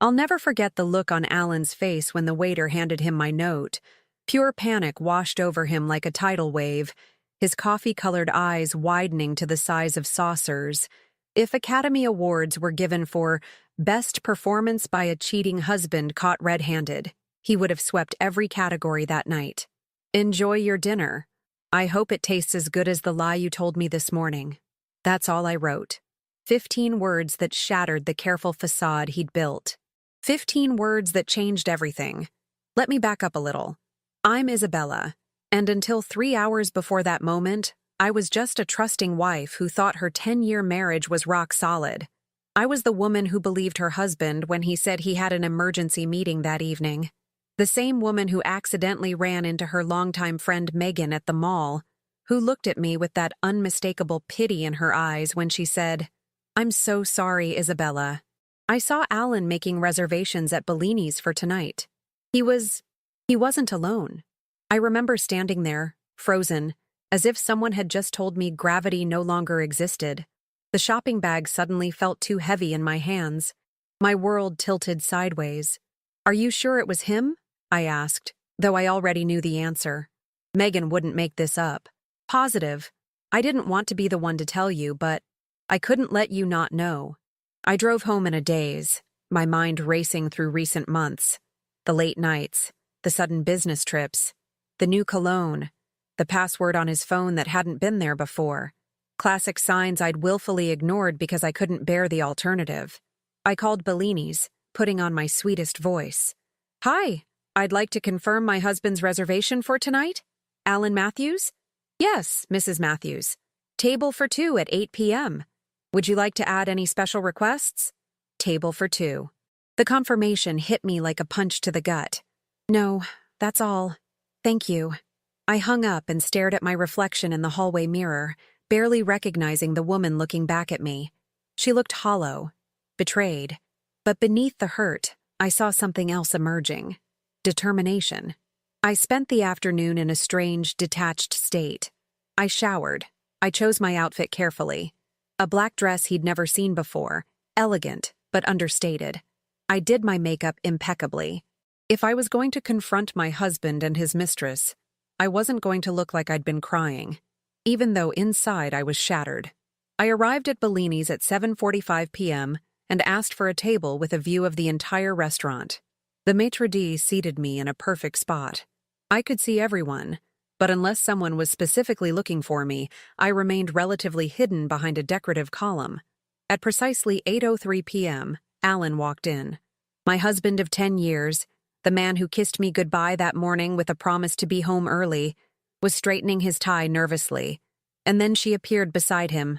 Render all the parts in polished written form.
I'll never forget the look on Alan's face when the waiter handed him my note. Pure panic washed over him like a tidal wave, his coffee-colored eyes widening to the size of saucers. If Academy Awards were given for Best Performance by a Cheating Husband Caught Red-Handed, he would have swept every category that night. Enjoy your dinner. I hope it tastes as good as the lie you told me this morning. That's all I wrote. 15 words that shattered the careful facade he'd built. 15 words that changed everything. Let me back up a little. I'm Isabella, and until 3 hours before that moment, I was just a trusting wife who thought her 10-year marriage was rock solid. I was the woman who believed her husband when he said he had an emergency meeting that evening. The same woman who accidentally ran into her longtime friend Megan at the mall, who looked at me with that unmistakable pity in her eyes when she said, "I'm so sorry, Isabella. I saw Alan making reservations at Bellini's for tonight. He wasn't alone." I remember standing there, frozen, as if someone had just told me gravity no longer existed. The shopping bag suddenly felt too heavy in my hands. My world tilted sideways. "Are you sure it was him?" I asked, though I already knew the answer. Megan wouldn't make this up. "Positive. I didn't want to be the one to tell you, but I couldn't let you not know." I drove home in a daze, my mind racing through recent months. The late nights, the sudden business trips, the new cologne, the password on his phone that hadn't been there before. Classic signs I'd willfully ignored because I couldn't bear the alternative. I called Bellini's, putting on my sweetest voice. "Hi, I'd like to confirm my husband's reservation for tonight. Alan Matthews?" "Yes, Mrs. Matthews. Table for 2 at 8 p.m. Would you like to add any special requests?" Table for 2. The confirmation hit me like a punch to the gut. "No, that's all. Thank you." I hung up and stared at my reflection in the hallway mirror, barely recognizing the woman looking back at me. She looked hollow, betrayed. But beneath the hurt, I saw something else emerging. Determination. I spent the afternoon in a strange, detached state. I showered. I chose my outfit carefully. A black dress he'd never seen before, elegant but understated. I did my makeup impeccably. If I was going to confront my husband and his mistress, I wasn't going to look like I'd been crying, even though inside I was shattered. I arrived at Bellini's at 7:45 p.m. and asked for a table with a view of the entire restaurant. The maitre d' seated me in a perfect spot. I could see everyone, but unless someone was specifically looking for me, I remained relatively hidden behind a decorative column. At precisely 8:03 p.m., Alan walked in. My husband of 10 years, the man who kissed me goodbye that morning with a promise to be home early, was straightening his tie nervously, and then she appeared beside him.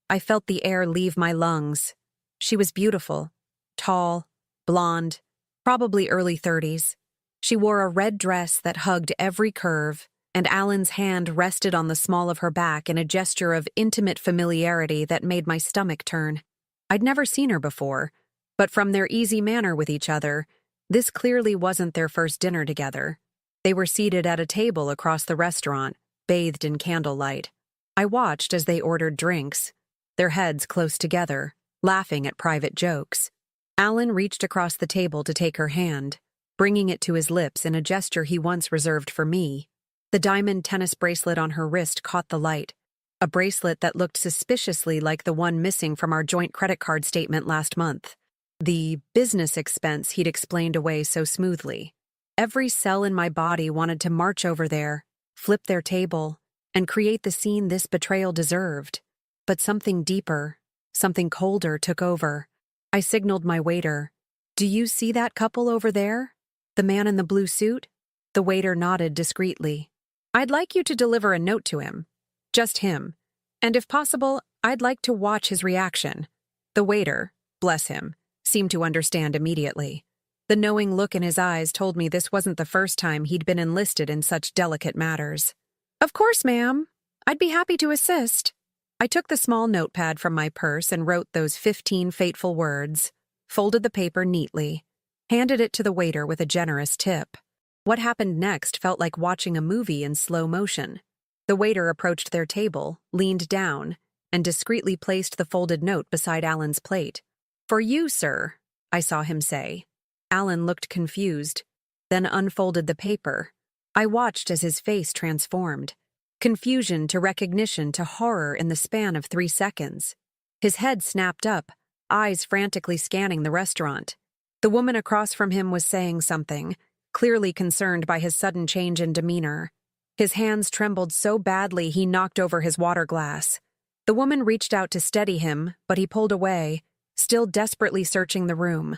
I felt the air leave my lungs. She was beautiful, tall, blonde, probably early 30s. She wore a red dress that hugged every curve, and Alan's hand rested on the small of her back in a gesture of intimate familiarity that made my stomach turn. I'd never seen her before, but from their easy manner with each other, this clearly wasn't their first dinner together. They were seated at a table across the restaurant, bathed in candlelight. I watched as they ordered drinks, their heads close together, laughing at private jokes. Alan reached across the table to take her hand, bringing it to his lips in a gesture he once reserved for me. The diamond tennis bracelet on her wrist caught the light, a bracelet that looked suspiciously like the one missing from our joint credit card statement last month. The business expense he'd explained away so smoothly. Every cell in my body wanted to march over there, flip their table, and create the scene this betrayal deserved. But something deeper, something colder took over. I signaled my waiter. "Do you see that couple over there? The man in the blue suit?" The waiter nodded discreetly. "I'd like you to deliver a note to him. Just him. And if possible, I'd like to watch his reaction." The waiter, bless him, seemed to understand immediately. The knowing look in his eyes told me this wasn't the first time he'd been enlisted in such delicate matters. "Of course, ma'am. I'd be happy to assist." I took the small notepad from my purse and wrote those 15 fateful words, folded the paper neatly, handed it to the waiter with a generous tip. What happened next felt like watching a movie in slow motion. The waiter approached their table, leaned down, and discreetly placed the folded note beside Alan's plate. "For you, sir," I saw him say. Alan looked confused, then unfolded the paper. I watched as his face transformed. Confusion to recognition to horror in the span of 3 seconds. His head snapped up, eyes frantically scanning the restaurant. The woman across from him was saying something, clearly concerned by his sudden change in demeanor. His hands trembled so badly he knocked over his water glass. The woman reached out to steady him, but he pulled away, still desperately searching the room.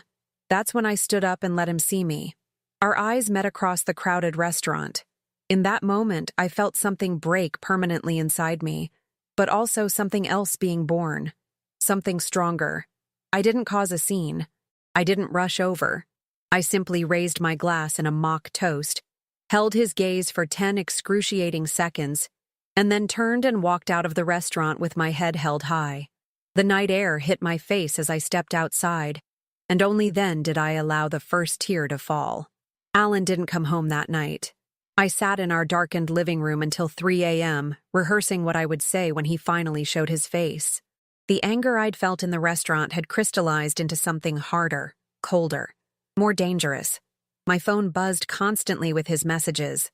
That's when I stood up and let him see me. Our eyes met across the crowded restaurant. In that moment, I felt something break permanently inside me, but also something else being born. Something stronger. I didn't cause a scene. I didn't rush over. I simply raised my glass in a mock toast, held his gaze for 10 excruciating seconds, and then turned and walked out of the restaurant with my head held high. The night air hit my face as I stepped outside, and only then did I allow the first tear to fall. Alan didn't come home that night. I sat in our darkened living room until 3 a.m., rehearsing what I would say when he finally showed his face. The anger I'd felt in the restaurant had crystallized into something harder, colder, more dangerous. My phone buzzed constantly with his messages.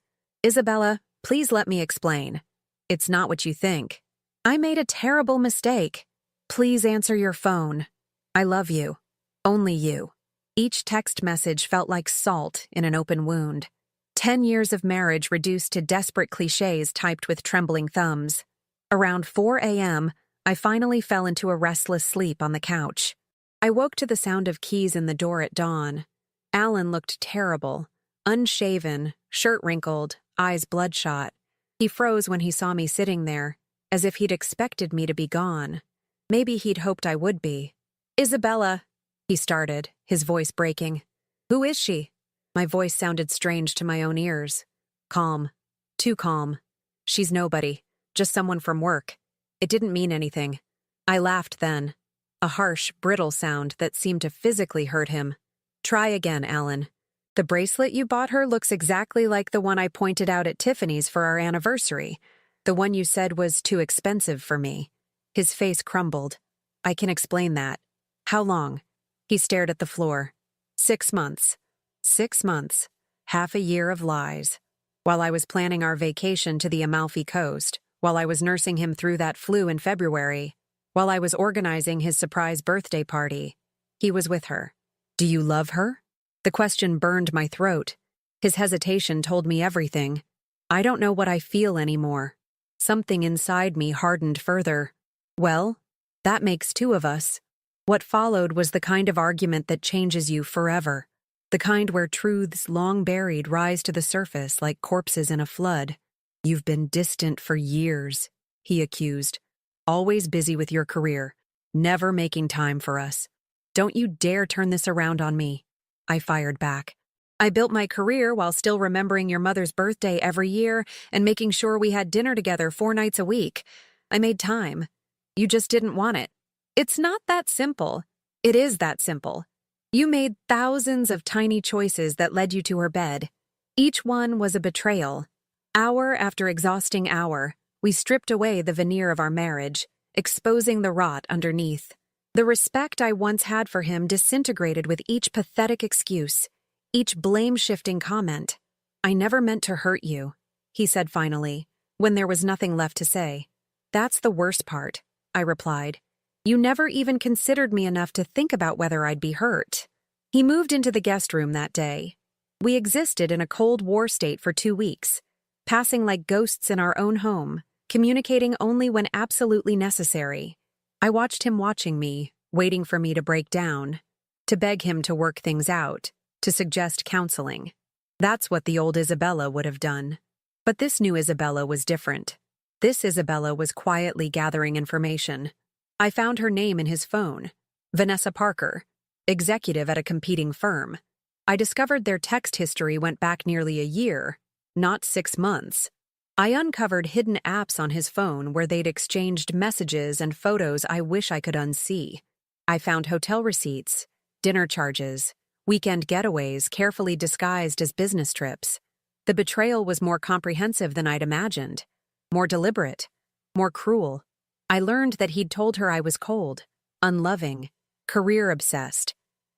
"Isabella, please let me explain. It's not what you think. I made a terrible mistake. Please answer your phone. I love you. Only you." Each text message felt like salt in an open wound. 10 years of marriage reduced to desperate cliches typed with trembling thumbs. Around 4 a.m., I finally fell into a restless sleep on the couch. I woke to the sound of keys in the door at dawn. Alan looked terrible, unshaven, shirt wrinkled, eyes bloodshot. He froze when he saw me sitting there, as if he'd expected me to be gone. Maybe he'd hoped I would be. "Isabella," he started, his voice breaking. "Who is she?" My voice sounded strange to my own ears. Calm. Too calm. "She's nobody. Just someone from work." It didn't mean anything. I laughed then. A harsh, brittle sound that seemed to physically hurt him. "Try again, Alan. The bracelet you bought her looks exactly like the one I pointed out at Tiffany's for our anniversary. The one you said was too expensive for me." His face crumbled. "I can explain that. How long?" He stared at the floor. 6 months. 6 months. Half a year of lies. While I was planning our vacation to the Amalfi Coast, while I was nursing him through that flu in February, while I was organizing his surprise birthday party, he was with her. "Do you love her?" The question burned my throat. His hesitation told me everything. "I don't know what I feel anymore." Something inside me hardened further. "Well, that makes 2 of us." What followed was the kind of argument that changes you forever. The kind where truths long buried rise to the surface like corpses in a flood. "You've been distant for years," he accused. "Always busy with your career, never making time for us. Don't you dare turn this around on me." I fired back. "I built my career while still remembering your mother's birthday every year and making sure we had dinner together 4 nights a week. I made time. You just didn't want it. It's not that simple. It is that simple. You made thousands of tiny choices that led you to her bed. Each one was a betrayal. Hour after exhausting hour, we stripped away the veneer of our marriage, exposing the rot underneath. The respect I once had for him disintegrated with each pathetic excuse, each blame-shifting comment. "I never meant to hurt you," he said finally, when there was nothing left to say. "That's the worst part," I replied. "You never even considered me enough to think about whether I'd be hurt." He moved into the guest room that day. We existed in a Cold War state for 2 weeks, passing like ghosts in our own home, communicating only when absolutely necessary. I watched him watching me, waiting for me to break down, to beg him to work things out, to suggest counseling. That's what the old Isabella would have done. But this new Isabella was different. This Isabella was quietly gathering information. I found her name in his phone. Vanessa Parker, executive at a competing firm. I discovered their text history went back nearly a year, not 6 months. I uncovered hidden apps on his phone where they'd exchanged messages and photos I wish I could unsee. I found hotel receipts, dinner charges, weekend getaways carefully disguised as business trips. The betrayal was more comprehensive than I'd imagined, more deliberate, more cruel. I learned that he'd told her I was cold, unloving, career-obsessed,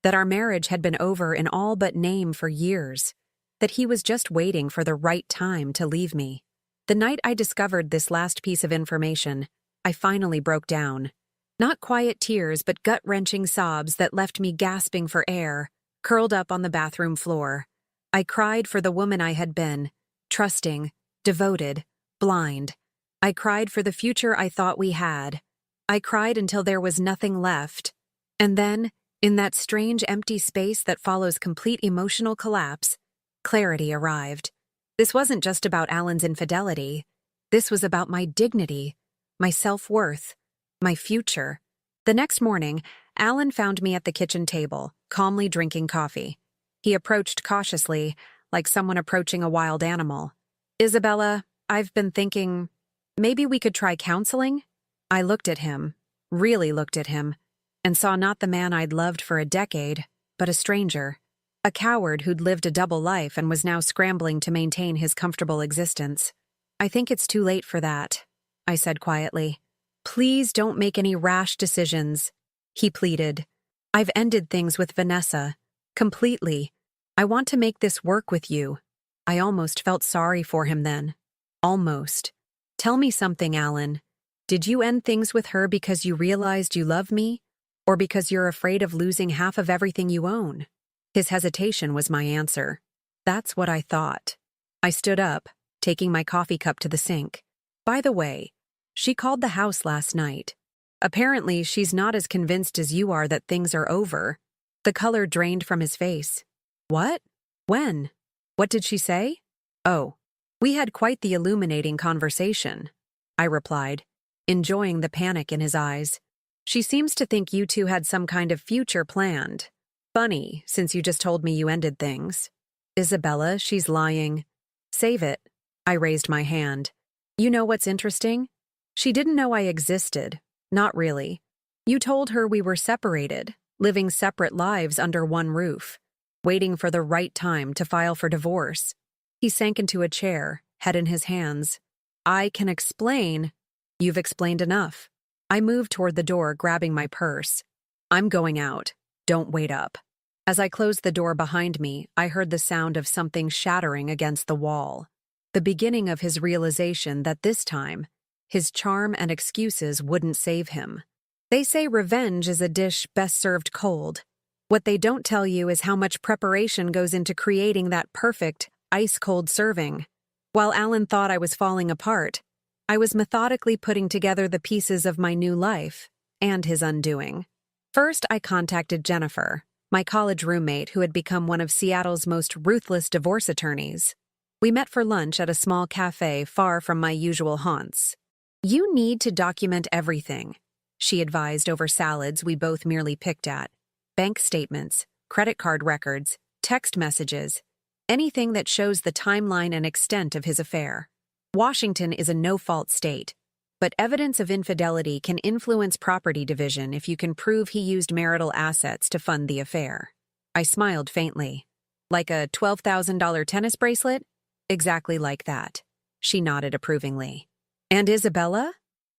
that our marriage had been over in all but name for years, that he was just waiting for the right time to leave me. The night I discovered this last piece of information, I finally broke down. Not quiet tears, but gut-wrenching sobs that left me gasping for air, curled up on the bathroom floor. I cried for the woman I had been, trusting, devoted, blind. I cried for the future I thought we had. I cried until there was nothing left. And then, in that strange empty space that follows complete emotional collapse, clarity arrived. This wasn't just about Alan's infidelity. This was about my dignity, my self-worth, my future. The next morning, Alan found me at the kitchen table, calmly drinking coffee. He approached cautiously, like someone approaching a wild animal. "Isabella, I've been thinking, maybe we could try counseling?" I looked at him, really looked at him, and saw not the man I'd loved for a decade, but a stranger. A coward who'd lived a double life and was now scrambling to maintain his comfortable existence. "I think it's too late for that," I said quietly. "Please don't make any rash decisions," he pleaded. "I've ended things with Vanessa. Completely. I want to make this work with you." I almost felt sorry for him then. Almost. "Tell me something, Alan. Did you end things with her because you realized you love me? Or because you're afraid of losing half of everything you own?" His hesitation was my answer. That's what I thought. I stood up, taking my coffee cup to the sink. "By the way, she called the house last night. Apparently, she's not as convinced as you are that things are over." The color drained from his face. "What? When? What did she say?" "Oh, we had quite the illuminating conversation," I replied, enjoying the panic in his eyes. "She seems to think you two had some kind of future planned. Funny, since you just told me you ended things." "Isabella, she's lying." "Save it." I raised my hand. "You know what's interesting? She didn't know I existed. Not really. You told her we were separated, living separate lives under one roof, waiting for the right time to file for divorce." He sank into a chair, head in his hands. "I can explain." "You've explained enough." I moved toward the door, grabbing my purse. "I'm going out. Don't wait up." As I closed the door behind me, I heard the sound of something shattering against the wall. The beginning of his realization that this time, his charm and excuses wouldn't save him. They say revenge is a dish best served cold. What they don't tell you is how much preparation goes into creating that perfect, ice-cold serving. While Alan thought I was falling apart, I was methodically putting together the pieces of my new life and his undoing. First, I contacted Jennifer, my college roommate who had become one of Seattle's most ruthless divorce attorneys. We met for lunch at a small cafe far from my usual haunts. "You need to document everything," she advised over salads we both merely picked at. "Bank statements, credit card records, text messages, anything that shows the timeline and extent of his affair. Washington is a no-fault state, but evidence of infidelity can influence property division if you can prove he used marital assets to fund the affair." I smiled faintly. "Like a $12,000 tennis bracelet?" "Exactly like that." She nodded approvingly. "And Isabella?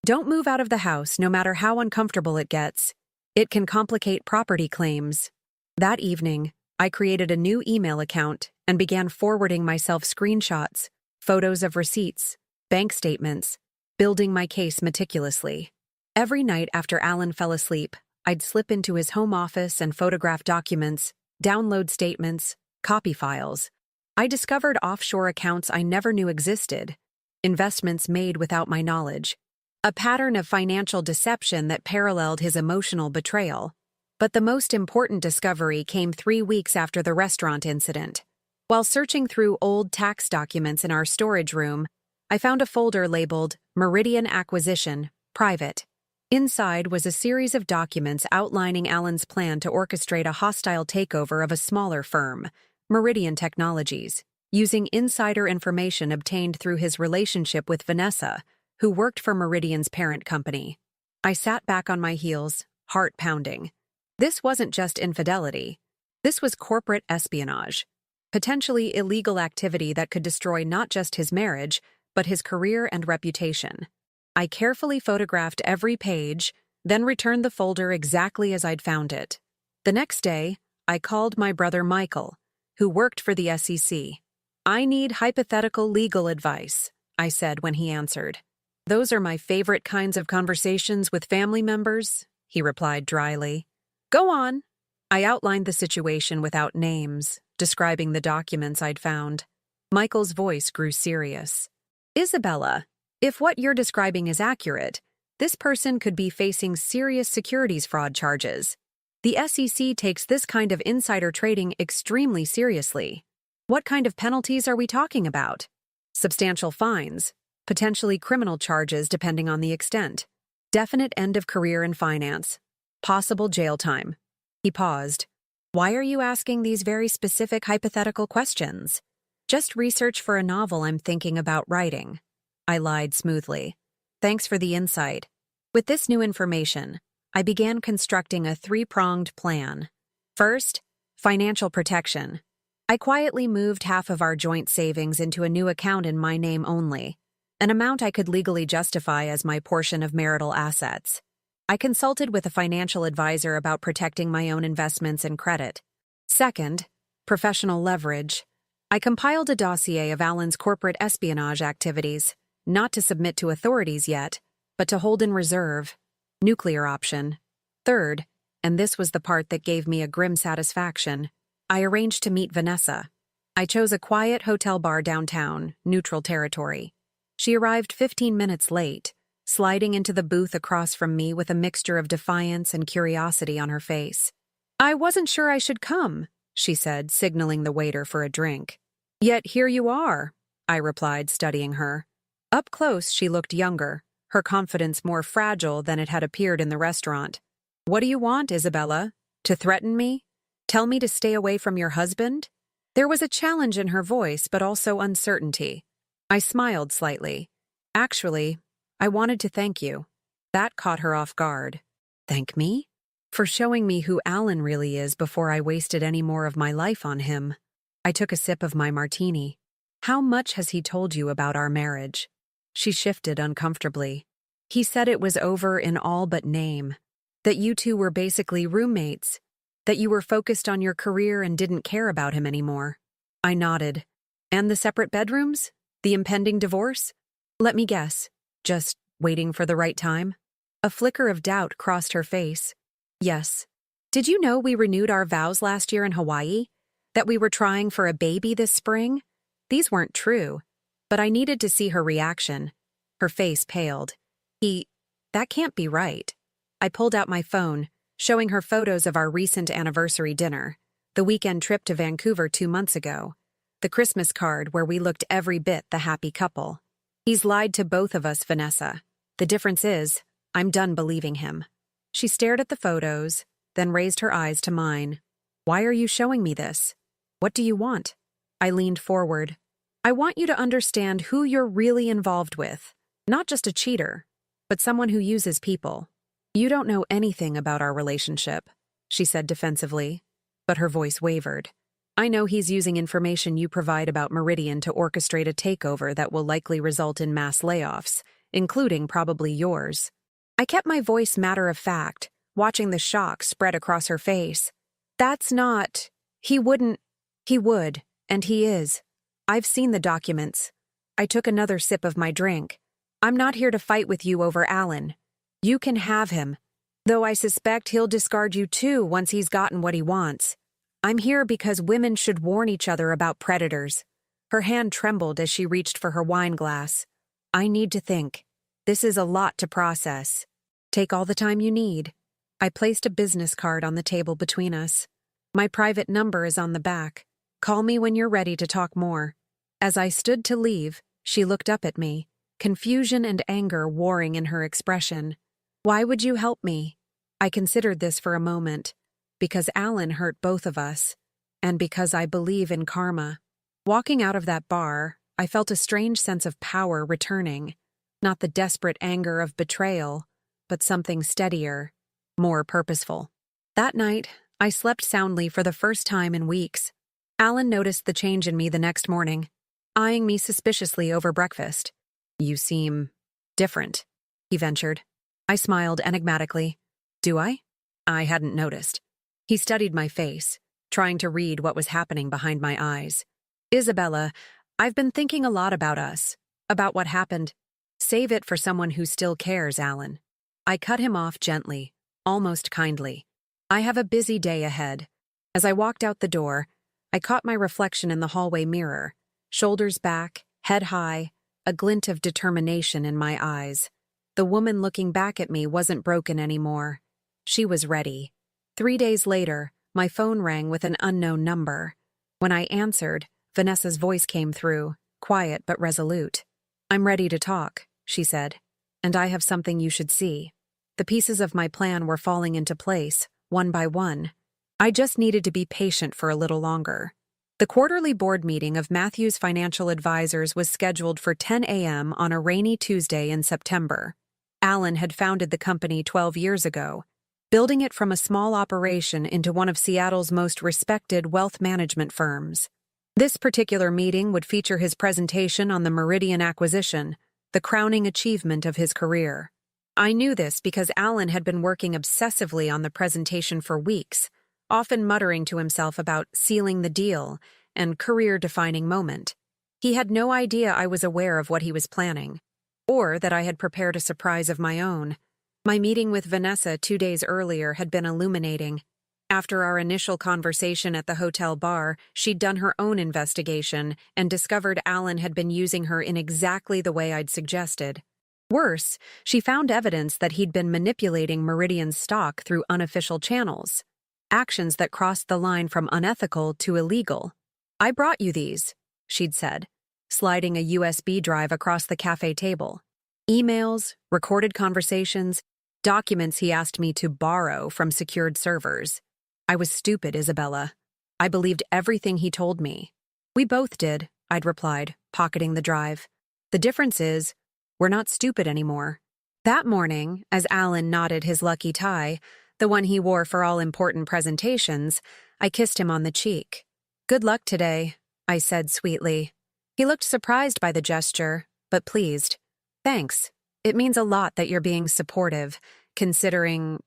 Don't move out of the house no matter how uncomfortable it gets. It can complicate property claims." That evening, I created a new email account and began forwarding myself screenshots, photos of receipts, bank statements, building my case meticulously. Every night after Alan fell asleep, I'd slip into his home office and photograph documents, download statements, copy files. I discovered offshore accounts I never knew existed, investments made without my knowledge, a pattern of financial deception that paralleled his emotional betrayal. But the most important discovery came 3 weeks after the restaurant incident. While searching through old tax documents in our storage room, I found a folder labeled Meridian Acquisition, Private. Inside was a series of documents outlining Alan's plan to orchestrate a hostile takeover of a smaller firm, Meridian Technologies, using insider information obtained through his relationship with Vanessa, who worked for Meridian's parent company. I sat back on my heels, heart pounding. This wasn't just infidelity. This was corporate espionage, potentially illegal activity that could destroy not just his marriage, but his career and reputation. I carefully photographed every page, then returned the folder exactly as I'd found it. The next day, I called my brother Michael, who worked for the SEC. "I need hypothetical legal advice," I said when he answered. "Those are my favorite kinds of conversations with family members," he replied dryly. "Go on." I outlined the situation without names, describing the documents I'd found. Michael's voice grew serious. "Isabella, if what you're describing is accurate, this person could be facing serious securities fraud charges. The SEC takes this kind of insider trading extremely seriously. What kind of penalties are we talking about? Substantial fines, potentially criminal charges depending on the extent, definite end of career in finance, possible jail time." He paused. "Why are you asking these very specific hypothetical questions?" "Just research for a novel I'm thinking about writing," I lied smoothly. "Thanks for the insight." With this new information, I began constructing a three-pronged plan. First, financial protection. I quietly moved half of our joint savings into a new account in my name only, an amount I could legally justify as my portion of marital assets. I consulted with a financial advisor about protecting my own investments and credit. Second, professional leverage. I compiled a dossier of Alan's corporate espionage activities, not to submit to authorities yet, but to hold in reserve. Nuclear option. Third, and this was the part that gave me a grim satisfaction, I arranged to meet Vanessa. I chose a quiet hotel bar downtown, neutral territory. She arrived 15 minutes late, sliding into the booth across from me with a mixture of defiance and curiosity on her face. "I wasn't sure I should come," she said, signaling the waiter for a drink. "Yet here you are," I replied, studying her. Up close, she looked younger, her confidence more fragile than it had appeared in the restaurant. "What do you want, Isabella? To threaten me? Tell me to stay away from your husband?" There was a challenge in her voice, but also uncertainty. I smiled slightly. "Actually, I wanted to thank you." That caught her off guard. "Thank me? For showing me who Alan really is before I wasted any more of my life on him." I took a sip of my martini. "How much has he told you about our marriage?" She shifted uncomfortably. "He said it was over in all but name. That you two were basically roommates. That you were focused on your career and didn't care about him anymore." I nodded. "And the separate bedrooms? The impending divorce?" "Let me guess. Just waiting for the right time?" A flicker of doubt crossed her face. "Yes. Did you know we renewed our vows last year in Hawaii? That we were trying for a baby this spring?" These weren't true, but I needed to see her reaction. Her face paled. That can't be right." I pulled out my phone, showing her photos of our recent anniversary dinner, the weekend trip to Vancouver 2 months ago, the Christmas card where we looked every bit the happy couple. "He's lied to both of us, Vanessa. The difference is, I'm done believing him." She stared at the photos, then raised her eyes to mine. "Why are you showing me this? What do you want?" I leaned forward. "I want you to understand who you're really involved with. Not just a cheater, but someone who uses people. You don't know anything about our relationship," she said defensively, but her voice wavered. "I know he's using information you provide about Meridian to orchestrate a takeover that will likely result in mass layoffs, including probably yours." I kept my voice matter of fact, watching the shock spread across her face. "That's not... He wouldn't... He would, and he is. I've seen the documents." I took another sip of my drink. "I'm not here to fight with you over Alan. You can have him, though I suspect he'll discard you too once he's gotten what he wants. I'm here because women should warn each other about predators." Her hand trembled as she reached for her wine glass. "I need to think. This is a lot to process." "Take all the time you need." I placed a business card on the table between us. "My private number is on the back. Call me when you're ready to talk more." As I stood to leave, she looked up at me, confusion and anger warring in her expression. "Why would you help me?" I considered this for a moment. "Because Alan hurt both of us, and because I believe in karma." Walking out of that bar, I felt a strange sense of power returning. Not the desperate anger of betrayal, but something steadier, more purposeful. That night, I slept soundly for the first time in weeks. Alan noticed the change in me the next morning, eyeing me suspiciously over breakfast. "You seem different," he ventured. I smiled enigmatically. "Do I?" I hadn't noticed. He studied my face, trying to read what was happening behind my eyes. Isabella, I've been thinking a lot about us, about what happened. Save it for someone who still cares, Alan. I cut him off gently, almost kindly. I have a busy day ahead. As I walked out the door, I caught my reflection in the hallway mirror, shoulders back, head high, a glint of determination in my eyes. The woman looking back at me wasn't broken anymore. She was ready. 3 days later, my phone rang with an unknown number. When I answered, Vanessa's voice came through, quiet but resolute. "I'm ready to talk," she said, "and I have something you should see." The pieces of my plan were falling into place, one by one. I just needed to be patient for a little longer. The quarterly board meeting of Matthews Financial Advisors was scheduled for 10 a.m. on a rainy Tuesday in September. Alan had founded the company 12 years ago, building it from a small operation into one of Seattle's most respected wealth management firms. This particular meeting would feature his presentation on the Meridian acquisition, the crowning achievement of his career. I knew this because Alan had been working obsessively on the presentation for weeks, often muttering to himself about sealing the deal and career-defining moment. He had no idea I was aware of what he was planning, or that I had prepared a surprise of my own. My meeting with Vanessa 2 days earlier had been illuminating. After our initial conversation at the hotel bar, she'd done her own investigation and discovered Alan had been using her in exactly the way I'd suggested. Worse, she found evidence that he'd been manipulating Meridian's stock through unofficial channels, actions that crossed the line from unethical to illegal. "I brought you these," she'd said, sliding a USB drive across the cafe table. Emails, recorded conversations, documents he asked me to borrow from secured servers. I was stupid, Isabella. I believed everything he told me. "We both did," I'd replied, pocketing the drive. "The difference is, we're not stupid anymore." That morning, as Alan knotted his lucky tie, the one he wore for all important presentations, I kissed him on the cheek. "Good luck today," I said sweetly. He looked surprised by the gesture, but pleased. "Thanks. It means a lot that you're being supportive, considering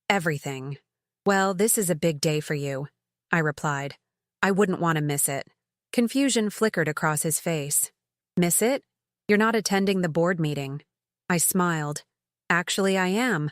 everything." "Well, this is a big day for you," I replied. "I wouldn't want to miss it." Confusion flickered across his face. "Miss it? You're not attending the board meeting." I smiled. "Actually, I am.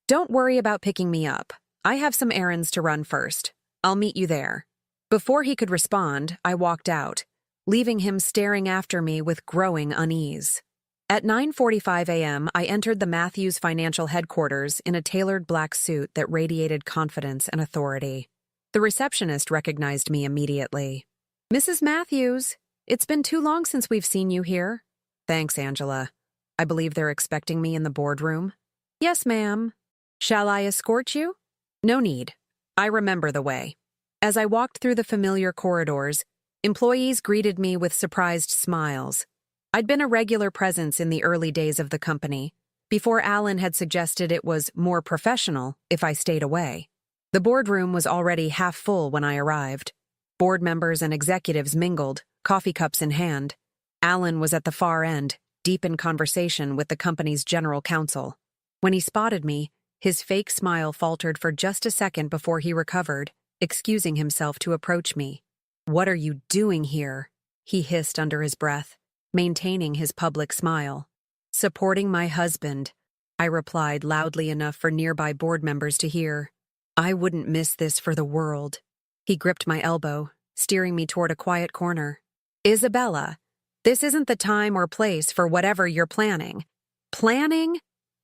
Don't worry about picking me up. I have some errands to run first. I'll meet you there." Before he could respond, I walked out, leaving him staring after me with growing unease. At 9:45 a.m., I entered the Matthews Financial headquarters in a tailored black suit that radiated confidence and authority. The receptionist recognized me immediately. "Mrs. Matthews, it's been too long since we've seen you here." "Thanks, Angela. I believe they're expecting me in the boardroom." "Yes, ma'am. Shall I escort you?" "No need. I remember the way." As I walked through the familiar corridors, employees greeted me with surprised smiles. I'd been a regular presence in the early days of the company, before Alan had suggested it was more professional if I stayed away. The boardroom was already half full when I arrived. Board members and executives mingled, coffee cups in hand. Alan was at the far end, deep in conversation with the company's general counsel. When he spotted me, his fake smile faltered for just a second before he recovered, excusing himself to approach me. "What are you doing here?" he hissed under his breath, maintaining his public smile. "Supporting my husband," I replied loudly enough for nearby board members to hear. "I wouldn't miss this for the world." He gripped my elbow, steering me toward a quiet corner. "Isabella, this isn't the time or place for whatever you're planning." "Planning?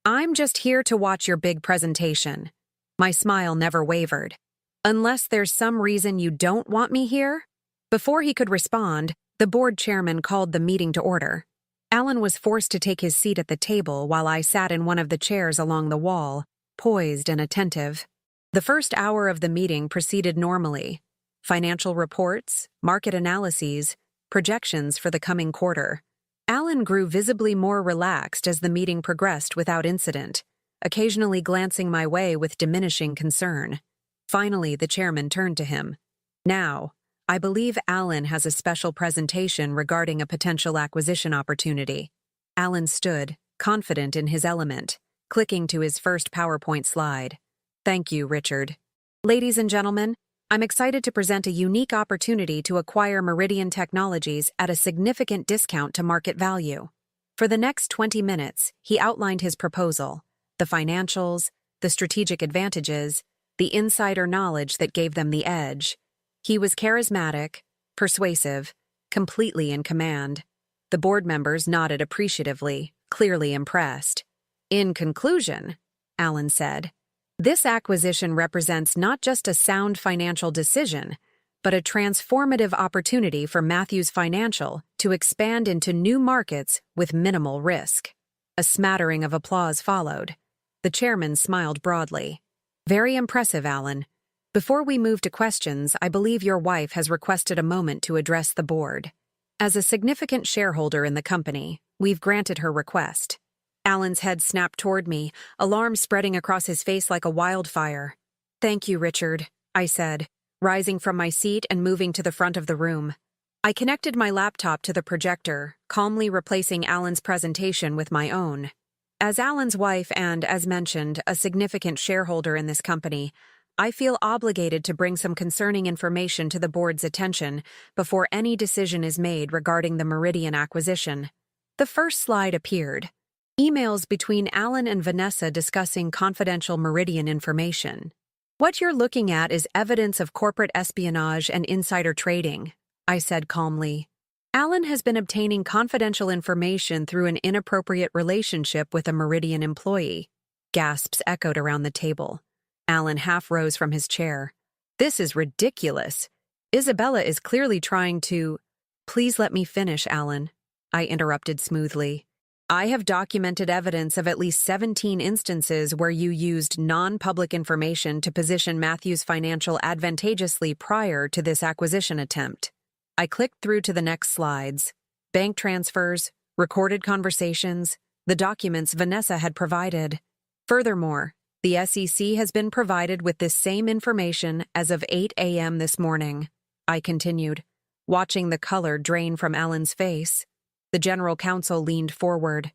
I'm just here to watch your big presentation." My smile never wavered. "Unless there's some reason you don't want me here?" Before he could respond, the board chairman called the meeting to order. Alan was forced to take his seat at the table while I sat in one of the chairs along the wall, poised and attentive. The first hour of the meeting proceeded normally. Financial reports, market analyses, projections for the coming quarter. Alan grew visibly more relaxed as the meeting progressed without incident, occasionally glancing my way with diminishing concern. Finally, the chairman turned to him. "Now, I believe Alan has a special presentation regarding a potential acquisition opportunity." Alan stood, confident in his element, clicking to his first PowerPoint slide. "Thank you, Richard. Ladies and gentlemen, I'm excited to present a unique opportunity to acquire Meridian Technologies at a significant discount to market value. For the next 20 minutes, he outlined his proposal, the financials, the strategic advantages, the insider knowledge that gave them the edge. He was charismatic, persuasive, completely in command. The board members nodded appreciatively, clearly impressed. In conclusion, Alan said, this acquisition represents not just a sound financial decision, but a transformative opportunity for Matthews Financial to expand into new markets with minimal risk. A smattering of applause followed. The chairman smiled broadly. Very impressive, Alan. Before we move to questions, I believe your wife has requested a moment to address the board. As a significant shareholder in the company, we've granted her request. Alan's head snapped toward me, alarm spreading across his face like a wildfire. Thank you, Richard, I said, rising from my seat and moving to the front of the room. I connected my laptop to the projector, calmly replacing Alan's presentation with my own. As Alan's wife and, as mentioned, a significant shareholder in this company, I feel obligated to bring some concerning information to the board's attention before any decision is made regarding the Meridian acquisition. The first slide appeared. Emails between Alan and Vanessa discussing confidential Meridian information. What you're looking at is evidence of corporate espionage and insider trading, I said calmly. Alan has been obtaining confidential information through an inappropriate relationship with a Meridian employee. Gasps echoed around the table. Alan half rose from his chair. This is ridiculous. Isabella is clearly trying to— Please let me finish, Alan, I interrupted smoothly. I have documented evidence of at least 17 instances where you used non-public information to position Matthews Financial advantageously prior to this acquisition attempt. I clicked through to the next slides. Bank transfers, recorded conversations, the documents Vanessa had provided. Furthermore, the SEC has been provided with this same information as of 8 a.m. this morning, I continued, watching the color drain from Alan's face. The general counsel leaned forward.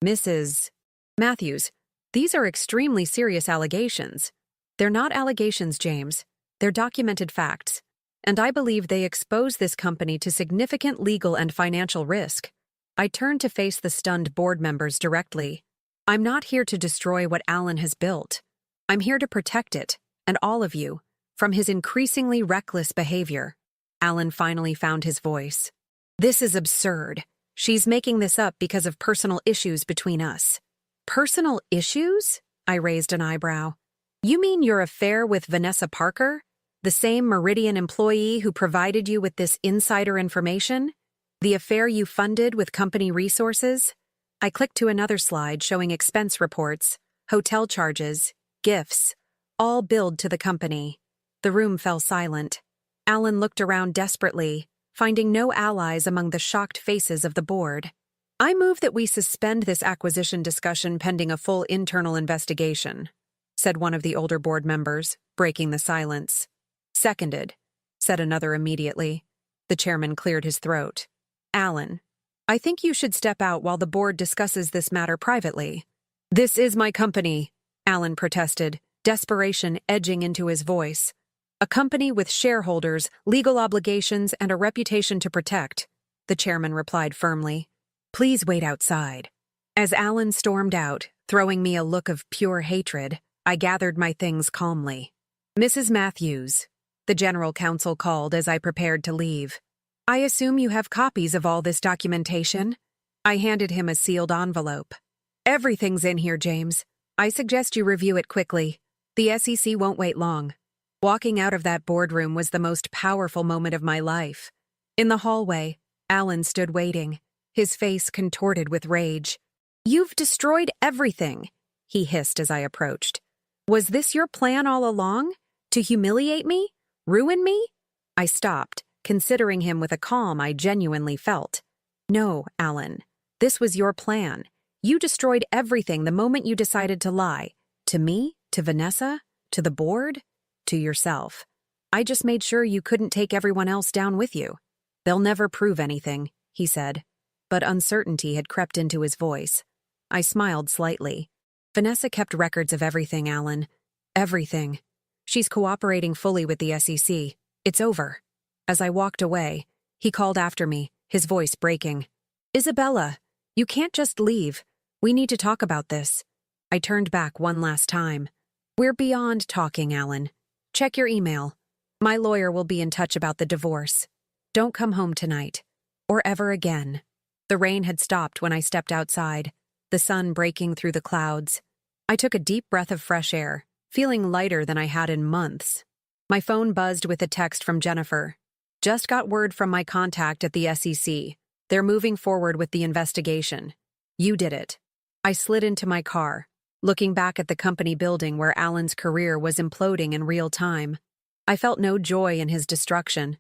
Mrs. Matthews, these are extremely serious allegations. They're not allegations, James. They're documented facts. And I believe they expose this company to significant legal and financial risk. I turned to face the stunned board members directly. I'm not here to destroy what Alan has built. I'm here to protect it, and all of you, from his increasingly reckless behavior. Alan finally found his voice. This is absurd. She's making this up because of personal issues between us. Personal issues? I raised an eyebrow. You mean your affair with Vanessa Parker? The same Meridian employee who provided you with this insider information? The affair you funded with company resources? I clicked to another slide showing expense reports, hotel charges, gifts, all billed to the company. The room fell silent. Alan looked around desperately, finding no allies among the shocked faces of the board. I move that we suspend this acquisition discussion pending a full internal investigation, said one of the older board members, breaking the silence. Seconded, said another immediately. The chairman cleared his throat. Alan, I think you should step out while the board discusses this matter privately. This is my company, Alan protested, desperation edging into his voice. A company with shareholders, legal obligations, and a reputation to protect, the chairman replied firmly. Please wait outside. As Alan stormed out, throwing me a look of pure hatred, I gathered my things calmly. Mrs. Matthews, the general counsel called as I prepared to leave. I assume you have copies of all this documentation? I handed him a sealed envelope. Everything's in here, James. I suggest you review it quickly. The SEC won't wait long. Walking out of that boardroom was the most powerful moment of my life. In the hallway, Alan stood waiting, his face contorted with rage. You've destroyed everything, he hissed as I approached. Was this your plan all along? To humiliate me? Ruin me? I stopped, considering him with a calm I genuinely felt. No, Alan. This was your plan. You destroyed everything the moment you decided to lie. To me? To Vanessa? To the board? To yourself. I just made sure you couldn't take everyone else down with you. They'll never prove anything, he said. But uncertainty had crept into his voice. I smiled slightly. Vanessa kept records of everything, Alan. Everything. She's cooperating fully with the SEC. It's over. As I walked away, he called after me, his voice breaking. Isabella, you can't just leave. We need to talk about this. I turned back one last time. We're beyond talking, Alan. Check your email. My lawyer will be in touch about the divorce. Don't come home tonight. Or ever again. The rain had stopped when I stepped outside, the sun breaking through the clouds. I took a deep breath of fresh air, feeling lighter than I had in months. My phone buzzed with a text from Jennifer. Just got word from my contact at the SEC. They're moving forward with the investigation. You did it. I slid into my car, looking back at the company building where Alan's career was imploding in real time. I felt no joy in his destruction,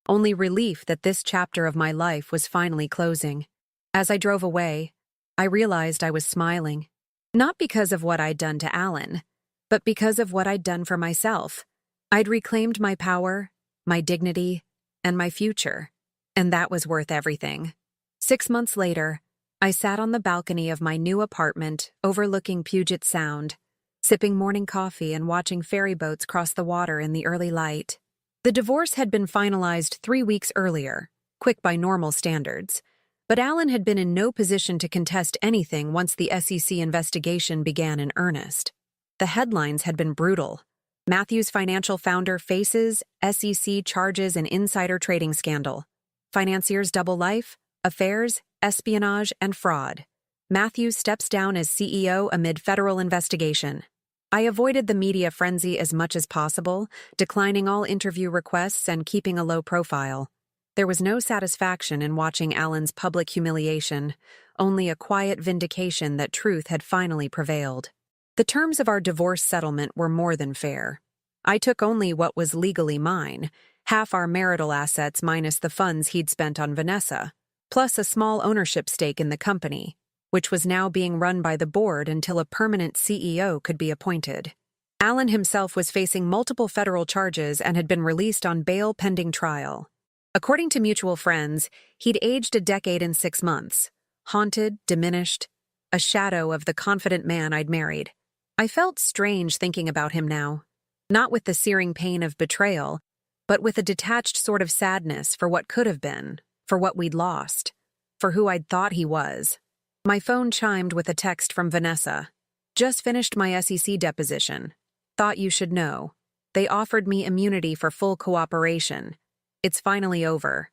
only relief that this chapter of my life was finally closing. As I drove away, I realized I was smiling. Not because of what I'd done to Alan, but because of what I'd done for myself. I'd reclaimed my power, my dignity, and my future, and that was worth everything. 6 months later, I sat on the balcony of my new apartment overlooking Puget Sound, sipping morning coffee and watching ferry boats cross the water in the early light. The divorce had been finalized 3 weeks earlier, quick by normal standards, but Alan had been in no position to contest anything once the SEC investigation began in earnest. The headlines had been brutal. Matthews Financial founder faces SEC charges in insider trading scandal. Financiers double life, affairs, espionage, and fraud. Matthews steps down as CEO amid federal investigation. I avoided the media frenzy as much as possible, declining all interview requests and keeping a low profile. There was no satisfaction in watching Alan's public humiliation, only a quiet vindication that truth had finally prevailed. The terms of our divorce settlement were more than fair. I took only what was legally mine, half our marital assets minus the funds he'd spent on Vanessa, plus a small ownership stake in the company, which was now being run by the board until a permanent CEO could be appointed. Alan himself was facing multiple federal charges and had been released on bail pending trial. According to mutual friends, he'd aged a decade in 6 months, haunted, diminished, a shadow of the confident man I'd married. I felt strange thinking about him now, not with the searing pain of betrayal, but with a detached sort of sadness for what could have been, for what we'd lost, for who I'd thought he was. My phone chimed with a text from Vanessa. Just finished my SEC deposition. Thought you should know. They offered me immunity for full cooperation. It's finally over.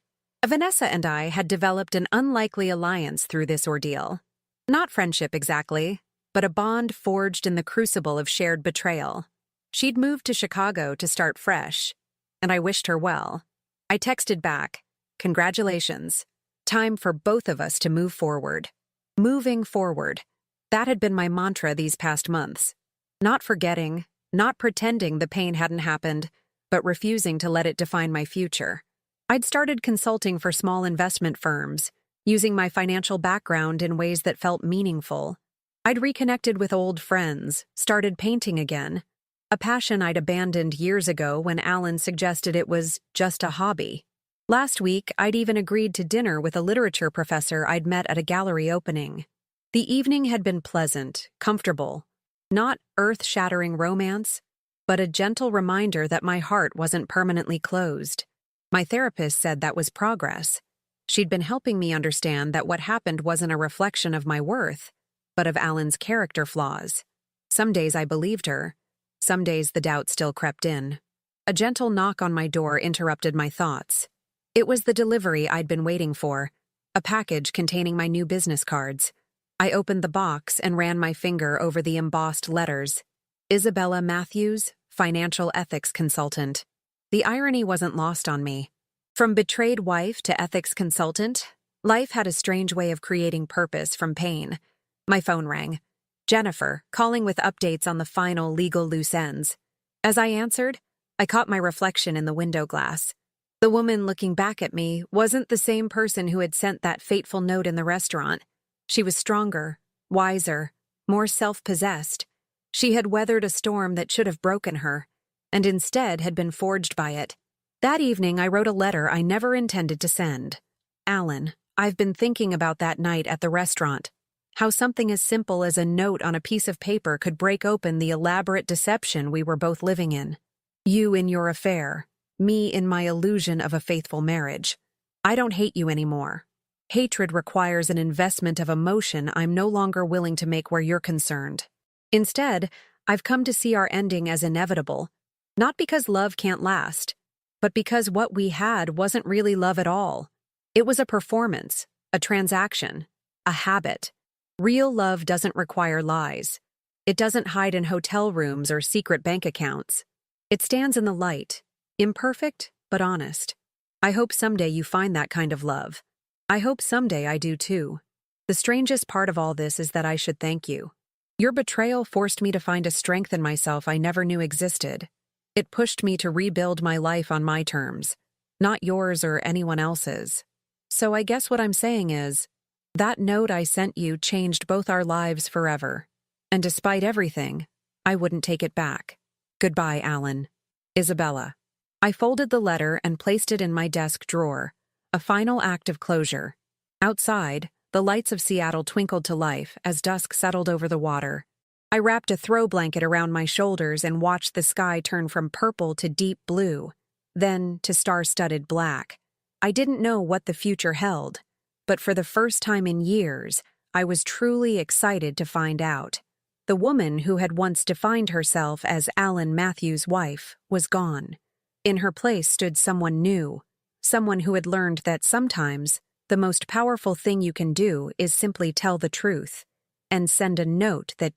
Vanessa and I had developed an unlikely alliance through this ordeal. Not friendship exactly, but a bond forged in the crucible of shared betrayal. She'd moved to Chicago to start fresh, and I wished her well. I texted back, "Congratulations. Time for both of us to move forward." Moving forward. That had been my mantra these past months. Not forgetting, not pretending the pain hadn't happened, but refusing to let it define my future. I'd started consulting for small investment firms, using my financial background in ways that felt meaningful. I'd reconnected with old friends, started painting again, a passion I'd abandoned years ago when Alan suggested it was just a hobby. Last week, I'd even agreed to dinner with a literature professor I'd met at a gallery opening. The evening had been pleasant, comfortable, not earth-shattering romance, but a gentle reminder that my heart wasn't permanently closed. My therapist said that was progress. She'd been helping me understand that what happened wasn't a reflection of my worth, but of Alan's character flaws. Some days I believed her. Some days the doubt still crept in. A gentle knock on my door interrupted my thoughts. It was the delivery I'd been waiting for, a package containing my new business cards. I opened the box and ran my finger over the embossed letters. Isabella Matthews, Financial Ethics Consultant. The irony wasn't lost on me. From betrayed wife to ethics consultant, life had a strange way of creating purpose from pain. My phone rang. Jennifer, calling with updates on the final legal loose ends. As I answered, I caught my reflection in the window glass. The woman looking back at me wasn't the same person who had sent that fateful note in the restaurant. She was stronger, wiser, more self-possessed. She had weathered a storm that should have broken her, and instead had been forged by it. That evening, I wrote a letter I never intended to send. Alan, I've been thinking about that night at the restaurant. How something as simple as a note on a piece of paper could break open the elaborate deception we were both living in. You in your affair, me in my illusion of a faithful marriage. I don't hate you anymore. Hatred requires an investment of emotion I'm no longer willing to make where you're concerned. Instead, I've come to see our ending as inevitable, not because love can't last, but because what we had wasn't really love at all. It was a performance, a transaction, a habit. Real love doesn't require lies. It doesn't hide in hotel rooms or secret bank accounts. It stands in the light, imperfect but honest. I hope someday you find that kind of love. I hope someday I do too. The strangest part of all this is that I should thank you. Your betrayal forced me to find a strength in myself I never knew existed. It pushed me to rebuild my life on my terms, not yours or anyone else's. So I guess what I'm saying is, that note I sent you changed both our lives forever. And despite everything, I wouldn't take it back. Goodbye, Alan. Isabella. I folded the letter and placed it in my desk drawer, a final act of closure. Outside, the lights of Seattle twinkled to life as dusk settled over the water. I wrapped a throw blanket around my shoulders and watched the sky turn from purple to deep blue, then to star-studded black. I didn't know what the future held, but for the first time in years, I was truly excited to find out. The woman who had once defined herself as Alan Matthews' wife was gone. In her place stood someone new, someone who had learned that sometimes the most powerful thing you can do is simply tell the truth and send a note that